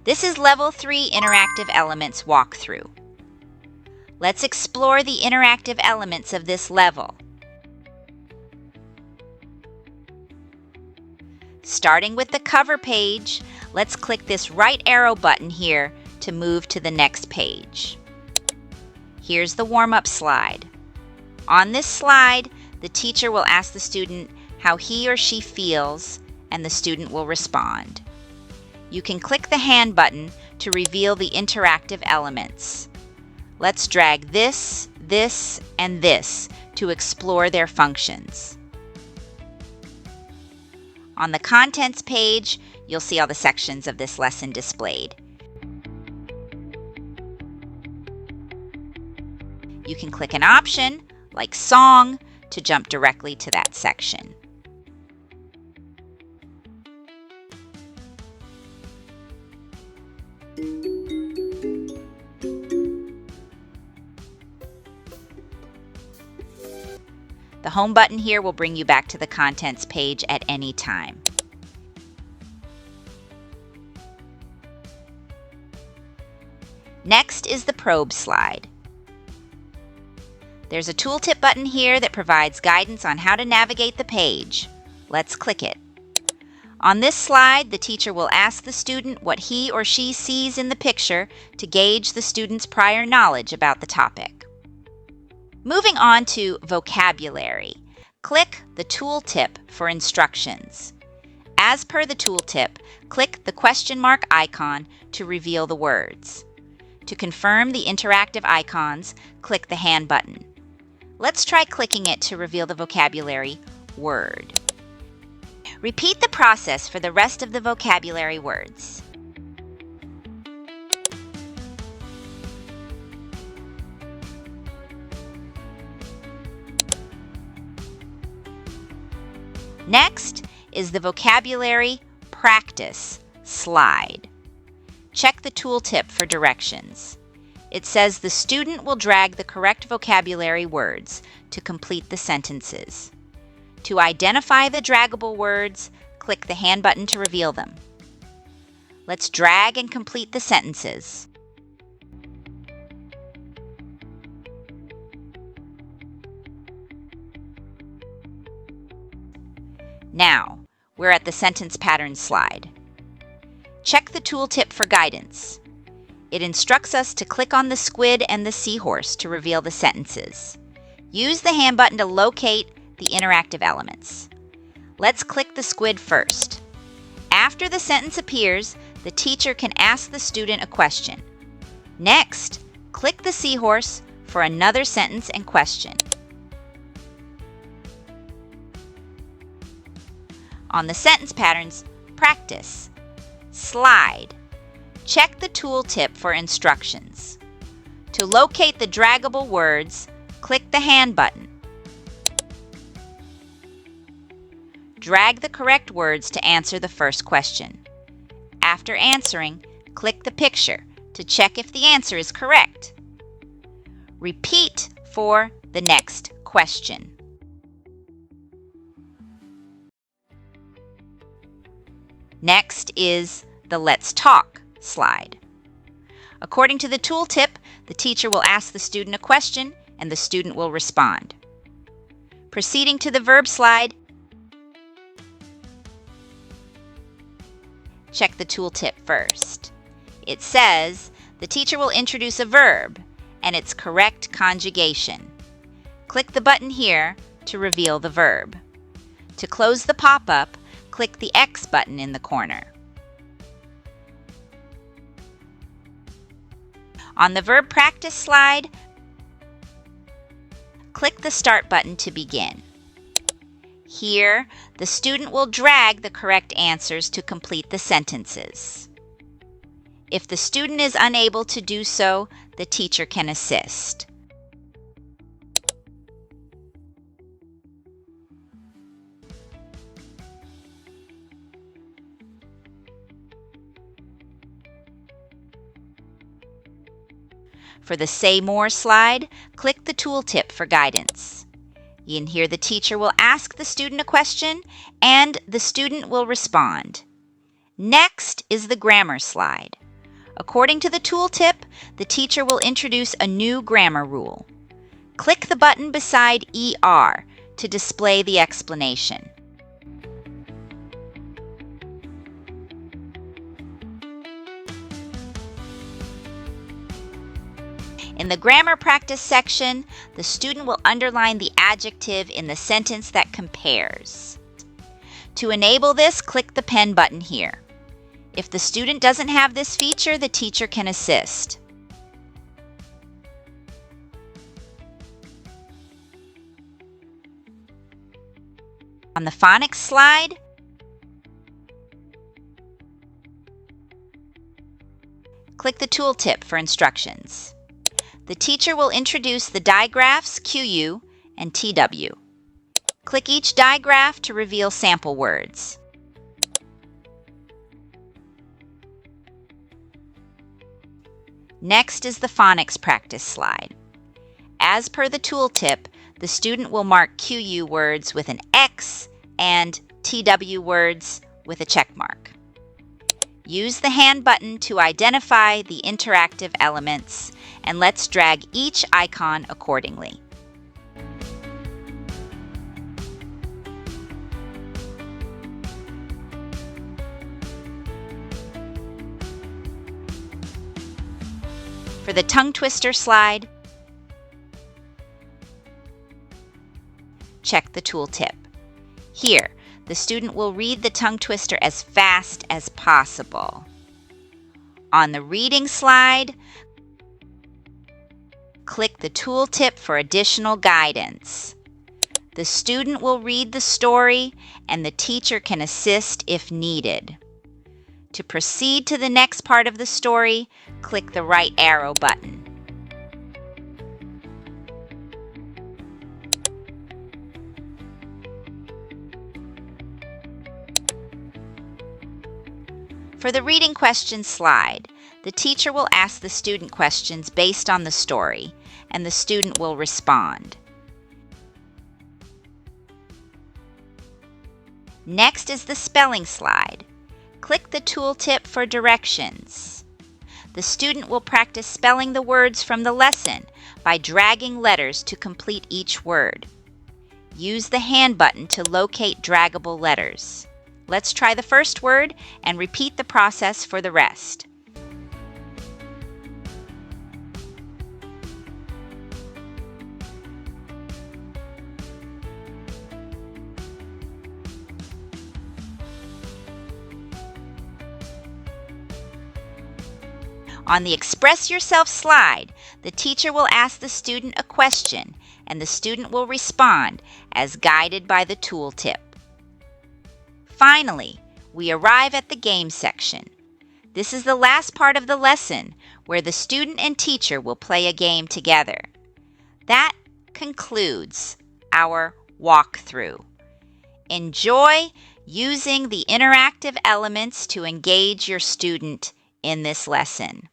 This is Level 3 Interactive Elements Walkthrough. Let's explore the interactive elements of this level. Starting with the cover page, let's click this right arrow button here to move to the next page. Here's the warm-up slide. On this slide, the teacher will ask the student how he or she feels, and the student will respond. You can click the hand button to reveal the interactive elements. Let's drag this, and this to explore their functions. On the contents page, you'll see all the sections of this lesson displayed. You can click an option, like Song, to jump directly to that section. The Home button here will bring you back to the contents page at any time. Next is the Probe slide. There's a tooltip button here that provides guidance on how to navigate the page. Let's click it. On this slide, the teacher will ask the student what he or she sees in the picture to gauge the student's prior knowledge about the topic. Moving on to vocabulary, click the tooltip for instructions. As per the tooltip, click the question mark icon to reveal the words. To confirm the interactive icons, click the hand button. Let's try clicking it to reveal the vocabulary word. Repeat the process for the rest of the vocabulary words. Next is the vocabulary practice slide. Check the tooltip for directions. It says the student will drag the correct vocabulary words to complete the sentences. To identify the draggable words, click the hand button to reveal them. Let's drag and complete the sentences. Now, we're at the sentence pattern slide. Check the tooltip for guidance. It instructs us to click on the squid and the seahorse to reveal the sentences. Use the hand button to locate the interactive elements. Let's click the squid first. After the sentence appears, the teacher can ask the student a question. Next, click the seahorse for another sentence and question. On the sentence patterns, practice, slide. Check the tooltip for instructions. To locate the draggable words, click the hand button. Drag the correct words to answer the first question. After answering, click the picture to check if the answer is correct. Repeat for the next question. Next is the Let's Talk slide. According to the tooltip, the teacher will ask the student a question and the student will respond. Proceeding to the verb slide, check the tooltip first. It says the teacher will introduce a verb and its correct conjugation. Click the button here to reveal the verb. To close the pop-up, click the X button in the corner. On the verb practice slide, click the Start button to begin. Here, the student will drag the correct answers to complete the sentences. If the student is unable to do so, the teacher can assist. For the Say More slide, click the tooltip for guidance. In here, the teacher will ask the student a question and the student will respond. Next is the grammar slide. According to the tooltip, the teacher will introduce a new grammar rule. Click the button beside ER to display the explanation. In the grammar practice section, the student will underline the adjective in the sentence that compares. To enable this, click the pen button here. If the student doesn't have this feature, the teacher can assist. On the phonics slide, click the tooltip for instructions. The teacher will introduce the digraphs QU and TW. Click each digraph to reveal sample words. Next is the phonics practice slide. As per the tooltip, the student will mark QU words with an X and TW words with a check mark. Use the hand button to identify the interactive elements, and let's drag each icon accordingly. For the tongue twister slide, check the tooltip. Here, the student will read the tongue twister as fast as possible. On the reading slide, click the tooltip for additional guidance. The student will read the story and the teacher can assist if needed. To proceed to the next part of the story, click the right arrow button. For the reading questions slide, the teacher will ask the student questions based on the story, and the student will respond. Next is the spelling slide. Click the tooltip for directions. The student will practice spelling the words from the lesson by dragging letters to complete each word. Use the hand button to locate draggable letters. Let's try the first word and repeat the process for the rest. On the Express Yourself slide, the teacher will ask the student a question, and the student will respond as guided by the tooltip. Finally, we arrive at the game section. This is the last part of the lesson where the student and teacher will play a game together. That concludes our walkthrough. Enjoy using the interactive elements to engage your student in this lesson.